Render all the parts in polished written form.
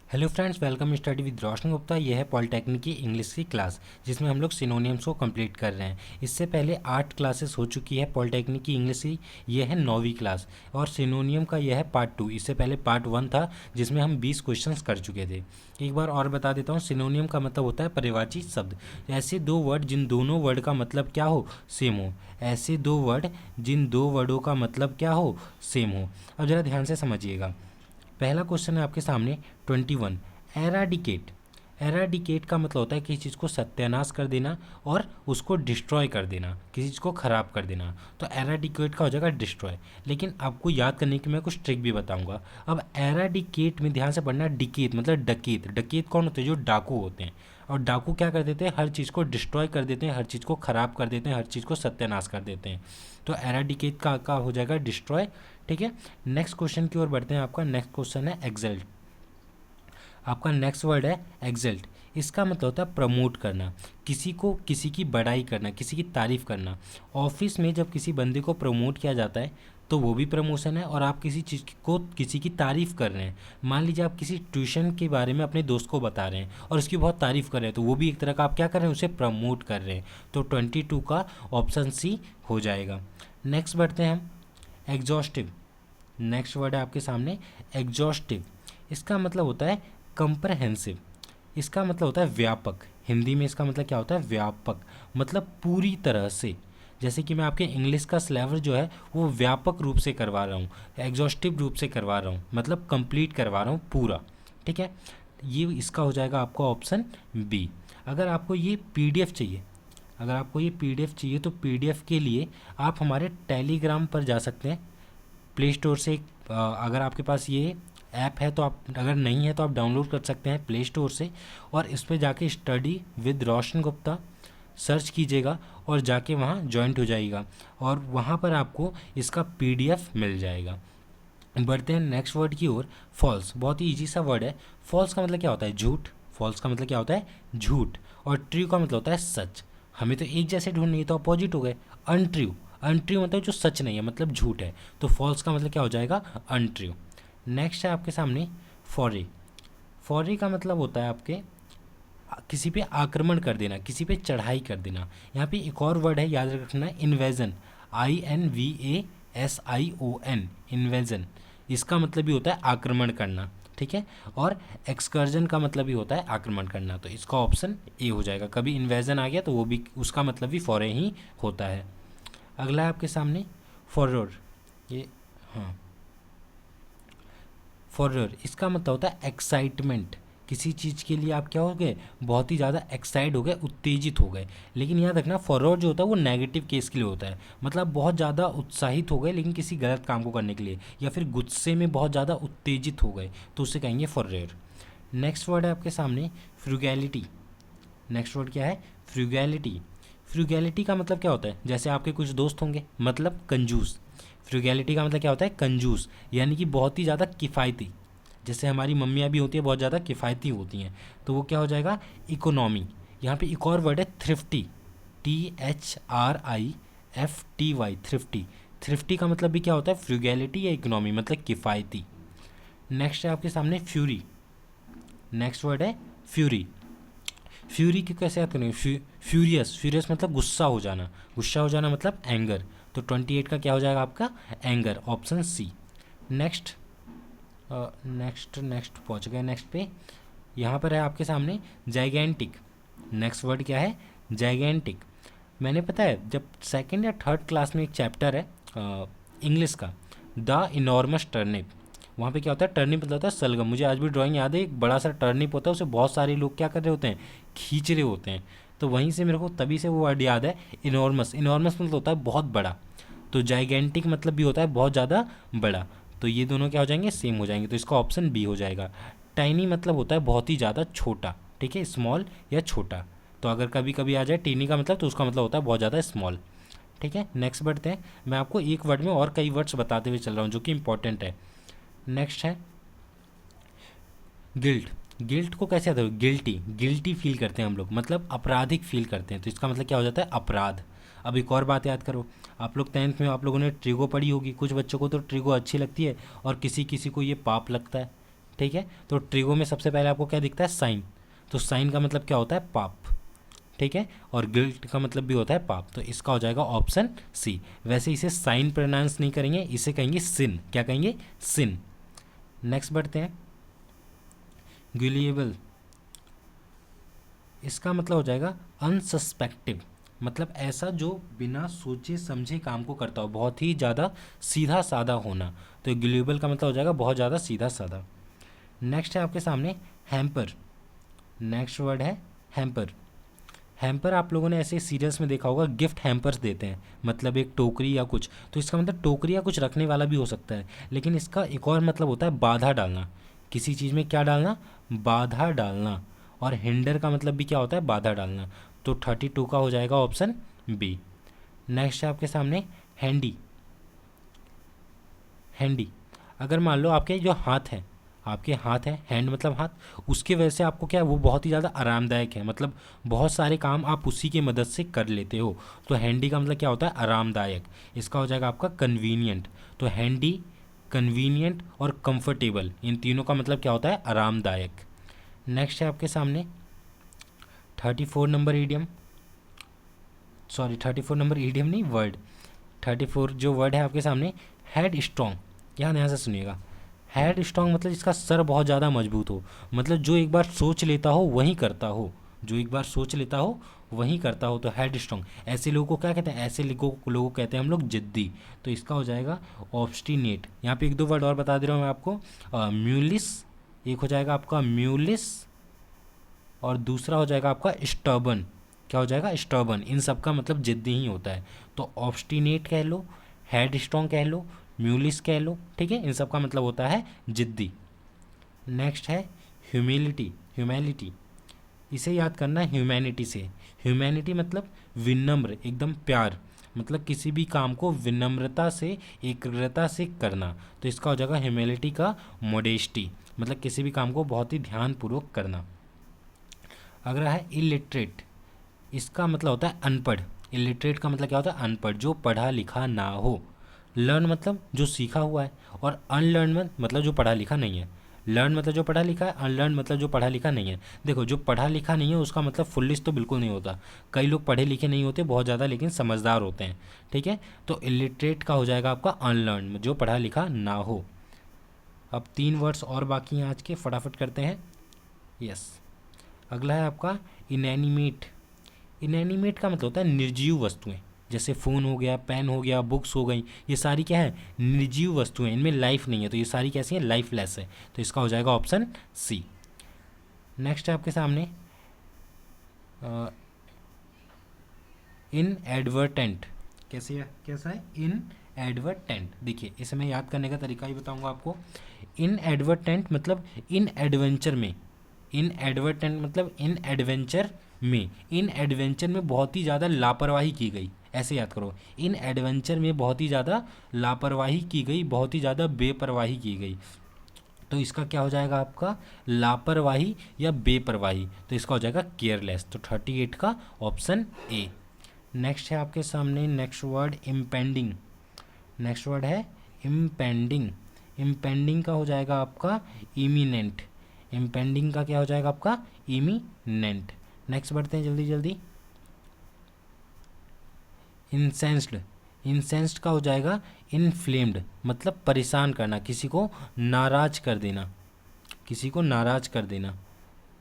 Hello friends, welcome study with Roshan Gupta. यह है polytechnic की इंग्लिश की क्लास जिसमें हम लोग सिनोनियम्स को कंप्लीट कर रहे हैं। इससे पहले 8 क्लासेस हो चुकी है पॉलिटेक्निक की इंग्लिश की। यह है 9वीं क्लास और सिनोनियम का यह है पार्ट 2। इससे पहले पार्ट 1 था जिसमें हम 20 क्वेश्चंस कर चुके थे। एक बार और बता देता हूँ, सिनोनियम का मतलब होता है पर्यायवाची शब्द। ऐसे दो वर्ड जिन दोनों वर्ड का मतलब क्या हो, सेम हो। ऐसे दो वर्ड जिन दो वर्डों का मतलब क्या हो, सेम हो। अब ज़रा ध्यान से समझिएगा। पहला क्वेश्चन है आपके सामने 21। एराडिकेट। एराडिकेट का मतलब होता है किसी चीज़ को सत्यानाश कर देना और उसको डिस्ट्रॉय कर देना, किसी चीज़ को ख़राब कर देना। तो एराडिकेट का हो जाएगा डिस्ट्रॉय। लेकिन आपको याद करने की मैं कुछ ट्रिक भी बताऊंगा। अब एराडिकेट में ध्यान से पढ़ना, डिकेट मतलब डकेत। डकेत कौन होते हैं? जो डाकू होते हैं। और डाकू क्या कर देते हैं? हर चीज़ को डिस्ट्रॉय कर देते हैं, हर चीज़ को ख़राब कर देते हैं, हर चीज़ को सत्यानाश कर देते हैं। तो एराडिकेट का हो जाएगा डिस्ट्रॉय। ठीक है, नेक्स्ट क्वेश्चन की ओर बढ़ते हैं। आपका नेक्स्ट क्वेश्चन है एक्सल्ट। आपका नेक्स्ट वर्ड है एक्सल्ट। इसका मतलब होता है प्रमोट करना, किसी को, किसी की बड़ाई करना, किसी की तारीफ करना। ऑफिस में जब किसी बंदे को प्रमोट किया जाता है तो वो भी प्रमोशन है, और आप किसी चीज़ को, किसी की तारीफ कर रहे हैं। मान लीजिए आप किसी ट्यूशन के बारे में अपने दोस्त को बता रहे हैं और उसकी बहुत तारीफ कर रहे हैं, तो वो भी एक तरह का आप क्या कर रहे हैं, उसे प्रमोट कर रहे हैं। तो 22 का ऑप्शन सी हो जाएगा। नेक्स्ट बढ़ते हैं हम, एग्जॉस्टिव। नेक्स्ट वर्ड है आपके सामने एग्जॉस्टिव। इसका मतलब होता है कंप्रहेंसिव। इसका मतलब होता है व्यापक। हिंदी में इसका मतलब क्या होता है? व्यापक, मतलब पूरी तरह से। जैसे कि मैं आपके इंग्लिश का सिलेबस जो है वो व्यापक रूप से करवा रहा हूँ, एग्जॉस्टिव रूप से करवा रहा हूँ, मतलब कंप्लीट करवा रहा हूँ पूरा। ठीक है, ये इसका हो जाएगा आपका ऑप्शन बी। अगर आपको ये पीडीएफ चाहिए, अगर आपको ये पीडीएफ चाहिए तो पीडीएफ के लिए आप हमारे टेलीग्राम पर जा सकते हैं। प्ले स्टोर से अगर आपके पास ये ऐप है तो आप, अगर नहीं है तो आप डाउनलोड कर सकते हैं प्ले स्टोर से, और इस पर जाके study with Roshan Gupta search कीजिएगा और जाके वहाँ ज्वाइंट हो जाइएगा और वहाँ पर आपको इसका पीडीएफ मिल जाएगा। बढ़ते हैं नेक्स्ट वर्ड की ओर, फॉल्स। बहुत ही इजी सा वर्ड है। फॉल्स का मतलब क्या होता है? झूठ। फॉल्स का मतलब क्या होता है? झूठ। और ट्रू का मतलब होता है सच। हमें तो एक जैसे ढूंढनी है तो अपोजिट हो गए, अनट्रू। अनट्रू मतलब जो सच नहीं है, मतलब झूठ है। तो फॉल्स का मतलब क्या हो जाएगा? अनट्रू। नेक्स्ट है आपके सामने फॉरे। फॉरे का मतलब होता है आपके किसी पे आक्रमण कर देना, किसी पे चढ़ाई कर देना। यहाँ पे एक और वर्ड है, याद रखना, इन्वेजन। INVASION, invasion. इसका मतलब भी होता है आक्रमण करना। ठीक है, और एक्सकर्जन का मतलब भी होता है आक्रमण करना। तो इसका ऑप्शन ए हो जाएगा। कभी इन्वेजन आ गया तो वो भी, उसका मतलब भी फॉरे ही होता है। अगला है आपके सामने फॉरर। ये, हाँ, फॉरर। इसका मतलब होता है एक्साइटमेंट। किसी चीज़ के लिए आप क्या हो गए? बहुत ही ज़्यादा एक्साइट हो गए, उत्तेजित हो गए। लेकिन याद रखना, फॉरर जो होता है वो नेगेटिव केस के लिए होता है। मतलब बहुत ज़्यादा उत्साहित हो गए लेकिन किसी गलत काम को करने के लिए, या फिर गुस्से में बहुत ज़्यादा उत्तेजित हो गए, तो उसे कहेंगे फॉरर। नेक्स्ट वर्ड है आपके सामने फ्रूगैलिटी। नेक्स्ट वर्ड क्या है? फ्रूगैलिटी। फ्रूगैलिटी का मतलब क्या होता है? जैसे आपके कुछ दोस्त होंगे, मतलब कंजूस। फ्रूगैलिटी का मतलब क्या होता है? कंजूस, यानी कि बहुत ही ज़्यादा किफ़ायती। जैसे हमारी मम्मियाँ भी होती हैं, बहुत ज़्यादा किफ़ायती होती हैं, तो वो क्या हो जाएगा? इकोनॉमी। यहाँ पे एक और वर्ड है थ्रिफ्टी। THRIFTY, thrifty. थ्रिफ्टी का मतलब भी क्या होता है? फ्रूगैलिटी या इकोनॉमी, मतलब किफ़ायती। नेक्स्ट है आपके सामने फ्यूरी। नेक्स्ट वर्ड है फ्यूरी। फ्यूरी की कैसे याद करेंगे? फ्यूरियस। फ्यूरियस मतलब गुस्सा हो जाना। गुस्सा हो जाना मतलब एंगर। तो 28 का क्या हो जाएगा आपका? Anger, option C. Next next पहुंच गए नेक्स्ट पे। यहाँ पर है आपके सामने जाइगेंटिक। नेक्स्ट वर्ड क्या है? जाइगेंटिक। मैंने, पता है, जब सेकंड या थर्ड क्लास में एक चैप्टर है इंग्लिश का, द इनॉर्मस टर्निप। वहाँ पे क्या होता है? टर्निप मतलब होता है सलगम। मुझे आज भी ड्राइंग याद है, एक बड़ा सा टर्निप होता है, उसे बहुत सारे लोग क्या कर रहे होते हैं? खींच रहे होते हैं। तो वहीं से मेरे को तभी से वो वर्ड याद है, इनॉर्मस। इनॉर्मस मतलब होता है बहुत बड़ा। तो जाइगेंटिक मतलब भी होता है बहुत ज़्यादा बड़ा। तो ये दोनों क्या हो जाएंगे? सेम हो जाएंगे। तो इसका ऑप्शन बी हो जाएगा। टाइनी मतलब होता है बहुत ही ज़्यादा छोटा। ठीक है, स्मॉल या छोटा। तो अगर कभी कभी आ जाए टीनी का मतलब, तो उसका मतलब होता है बहुत ज़्यादा स्मॉल। ठीक है, नेक्स्ट बढ़ते हैं। मैं आपको एक वर्ड में और कई वर्ड्स बताते हुए चल रहा हूँ जो कि इंपॉर्टेंट है। नेक्स्ट है गिल्ट। गिल्ट को कैसे आता है? गिल्टी। गिल्टी फील करते हैं हम लोग, मतलब अपराधिक फील करते हैं। तो इसका मतलब क्या हो जाता है? अपराध। अब एक और बात याद करो, आप लोग 10th में आप लोगों ने ट्रिगो पढ़ी होगी। कुछ बच्चों को तो ट्रिगो अच्छी लगती है और किसी किसी को ये पाप लगता है। ठीक है। तो ट्रिगो में सबसे पहले आपको क्या दिखता है, साइन। तो साइन का मतलब क्या होता है, पाप, ठीक है। और गिल्ट का मतलब भी होता है पाप। तो इसका हो जाएगा ऑप्शन सी। वैसे इसे साइन प्रोनाउंस नहीं करेंगे, इसे कहेंगे सिन। क्या कहेंगे, सिन। नेक्स्ट बढ़ते हैं, गुलिएबल। इसका मतलब हो जाएगा अनसस्पेक्टिव, मतलब ऐसा जो बिना सोचे समझे काम को करता हो, बहुत ही ज़्यादा सीधा साधा होना। तो गुलिएबल का मतलब हो जाएगा बहुत ज़्यादा सीधा साधा। नेक्स्ट है आपके सामने हैम्पर। नेक्स्ट वर्ड है हैम्पर। हैम्पर आप लोगों ने ऐसे सीरियल्स में देखा होगा, गिफ्ट हैम्पर्स देते हैं, मतलब एक टोकरी या कुछ। तो इसका मतलब टोकरी या कुछ रखने वाला भी हो सकता है, लेकिन इसका एक और मतलब होता है बाधा डालना। किसी चीज़ में क्या डालना, बाधा डालना। और हिंडर का मतलब भी क्या होता है, बाधा डालना। तो 32 का हो जाएगा ऑप्शन बी। नेक्स्ट है आपके सामने हैंडी। हैंडी, अगर मान लो आपके जो हाथ है, आपके हाथ है, हैंड मतलब हाथ, उसके वजह से आपको क्या है, वो बहुत ही ज़्यादा आरामदायक है, मतलब बहुत सारे काम आप उसी की मदद से कर लेते हो। तो हैंडी का मतलब क्या होता है, आरामदायक। इसका हो जाएगा आपका कन्वीनियंट। तो हैंडी, कन्वीनियंट और कंफर्टेबल, इन तीनों का मतलब क्या होता है, आरामदायक। नेक्स्ट है आपके सामने 34 number idiom, sorry 34 number idiom नहीं, वर्ड। 34 जो वर्ड है आपके सामने, हेड स्ट्रॉन्ग। यहाँ ध्यान से सुनिएगा, हेड स्ट्रॉन्ग मतलब जिसका सर बहुत ज़्यादा मजबूत हो, मतलब जो एक बार सोच लेता हो वही करता हो, जो एक बार सोच लेता हो वही करता हो। तो हेड स्ट्रॉन्ग, ऐसे लोगों को क्या कहते हैं, ऐसे लोगों को कहते हैं हम लोग जिद्दी। तो इसका हो जाएगा ऑब्स्टिनेट। यहाँ पे एक दो वर्ड और बता दे रहा हूँ मैं आपको, म्यूलिस, एक हो जाएगा आपका म्यूलिस, और दूसरा हो जाएगा आपका स्टर्बन। क्या हो जाएगा, स्टर्बन। इन सब का मतलब जिद्दी ही होता है। तो ऑब्स्टिनेट कह लो, हेड स्ट्रॉन्ग कह लो, म्यूलिस कह लो, ठीक है, इन सब का मतलब होता है जिद्दी। नेक्स्ट है ह्यूमिलिटी। ह्यूमैलिटी, इसे याद करना है ह्यूमैनिटी से। ह्यूमैनिटी मतलब विनम्र, एकदम प्यार, मतलब किसी भी काम को विनम्रता से, एकाग्रता से करना। तो इसका हो जाएगा ह्यूमैलिटी का मोडेस्टी, मतलब किसी भी काम को बहुत ही ध्यानपूर्वक करना। अगला है इलिटरेट। इसका मतलब होता है अनपढ़। इलिटरेट का मतलब क्या होता है, अनपढ़, जो पढ़ा लिखा ना हो। लर्न मतलब जो सीखा हुआ है, और अनलर्न मतलब जो पढ़ा लिखा नहीं है। लर्न मतलब जो पढ़ा लिखा है, अनलर्न मतलब जो पढ़ा लिखा नहीं है। देखो, जो पढ़ा लिखा नहीं है उसका मतलब फुल लिस्ट तो बिल्कुल नहीं होता, कई लोग पढ़े लिखे नहीं होते बहुत ज़्यादा, लेकिन समझदार होते हैं, ठीक है। तो इलिटरेट का हो जाएगा आपका अनलर्न, जो पढ़ा लिखा ना हो। अब 3 वर्ड्स और बाकी हैं आज के, फटाफट करते हैं। यस, अगला है आपका इनएनिमेट। इनएनिमेट का मतलब होता है निर्जीव वस्तुएं, जैसे फ़ोन हो गया, पेन हो गया, बुक्स हो गई, ये सारी क्या है, निर्जीव वस्तुएं, इनमें लाइफ नहीं है, तो ये सारी कैसी हैं, लाइफलेस है। तो इसका हो जाएगा ऑप्शन सी। नेक्स्ट है आपके सामने इन एडवर्टेंट। कैसे है, कैसा है, इन एडवर्टेंट। देखिए, इसे मैं याद करने का तरीका ही बताऊंगा आपको। इन एडवर्टेंट मतलब इन एडवेंचर में, इन एडवर्टेंट मतलब इन एडवेंचर में, इन एडवेंचर में बहुत ही ज़्यादा लापरवाही की गई, ऐसे याद करो। इन एडवेंचर में बहुत ही ज़्यादा लापरवाही की गई, बहुत ही ज़्यादा बेपरवाही की गई। तो इसका क्या हो जाएगा आपका, लापरवाही या बेपरवाही। तो इसका हो जाएगा केयरलेस। तो 38 का ऑप्शन ए। नेक्स्ट है आपके सामने, next word impending. Next word है इम्पेंडिंग। इम्पेंडिंग का हो जाएगा आपका इमीनेंट। इम्पेंडिंग का क्या हो जाएगा आपका, इमीनेंट। नेक्स्ट बढ़ते हैं जल्दी जल्दी, इंसेंस्ड। इंसेंस्ड का हो जाएगा इनफ्लेम्ड, मतलब परेशान करना, किसी को नाराज कर देना, किसी को नाराज कर देना।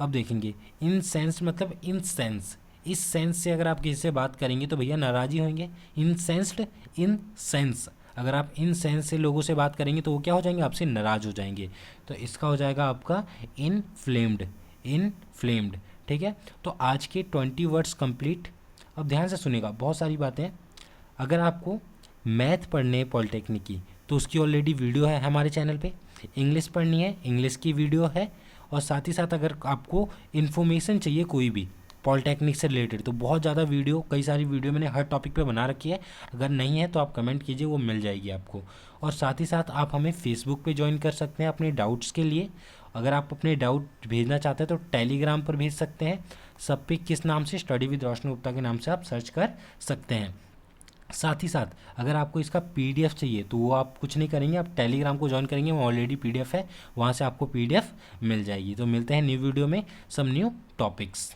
अब देखेंगे इनसेंस्ड मतलब इनसेंस, इस सेंस से अगर आप किसी से बात करेंगे तो भैया नाराज ही होंगे। इनसेंस्ड, इन सेंस, अगर आप इन सेंस से लोगों से बात करेंगे तो वो क्या हो जाएंगे, आपसे नाराज हो जाएंगे। तो इसका हो जाएगा आपका इनफ्लेम्ड। इनफ्लेम्ड, ठीक है। तो आज के 20 वर्ड्स कंप्लीट। अब ध्यान से सुनेगा, बहुत सारी बातें। अगर आपको मैथ पढ़ने है पॉलिटेक्निक की, तो उसकी ऑलरेडी वीडियो है हमारे चैनल पे। इंग्लिश पढ़नी है, इंग्लिश की वीडियो है। और साथ ही साथ अगर आपको इन्फॉर्मेशन चाहिए कोई भी पॉलिटेक्निक से रिलेटेड, तो बहुत ज़्यादा वीडियो, कई सारी वीडियो मैंने हर टॉपिक पे बना रखी है। अगर नहीं है तो आप कमेंट कीजिए, वो मिल जाएगी आपको। और साथ ही साथ आप हमें फेसबुक पे ज्वाइन कर सकते हैं अपने डाउट्स के लिए। अगर आप अपने डाउट भेजना चाहते हैं तो टेलीग्राम पर भेज सकते हैं। सब पे किस नाम से, स्टडी विद रोशनी गुप्ता के नाम से आप सर्च कर सकते हैं। साथ ही साथ अगर आपको इसका पीडीएफ चाहिए तो वो आप कुछ नहीं करेंगे, आप टेलीग्राम को ज्वाइन करेंगे, वो ऑलरेडी पीडीएफ है, वहाँ से आपको पीडीएफ मिल जाएगी। तो मिलते हैं न्यू वीडियो में, सम न्यू टॉपिक्स।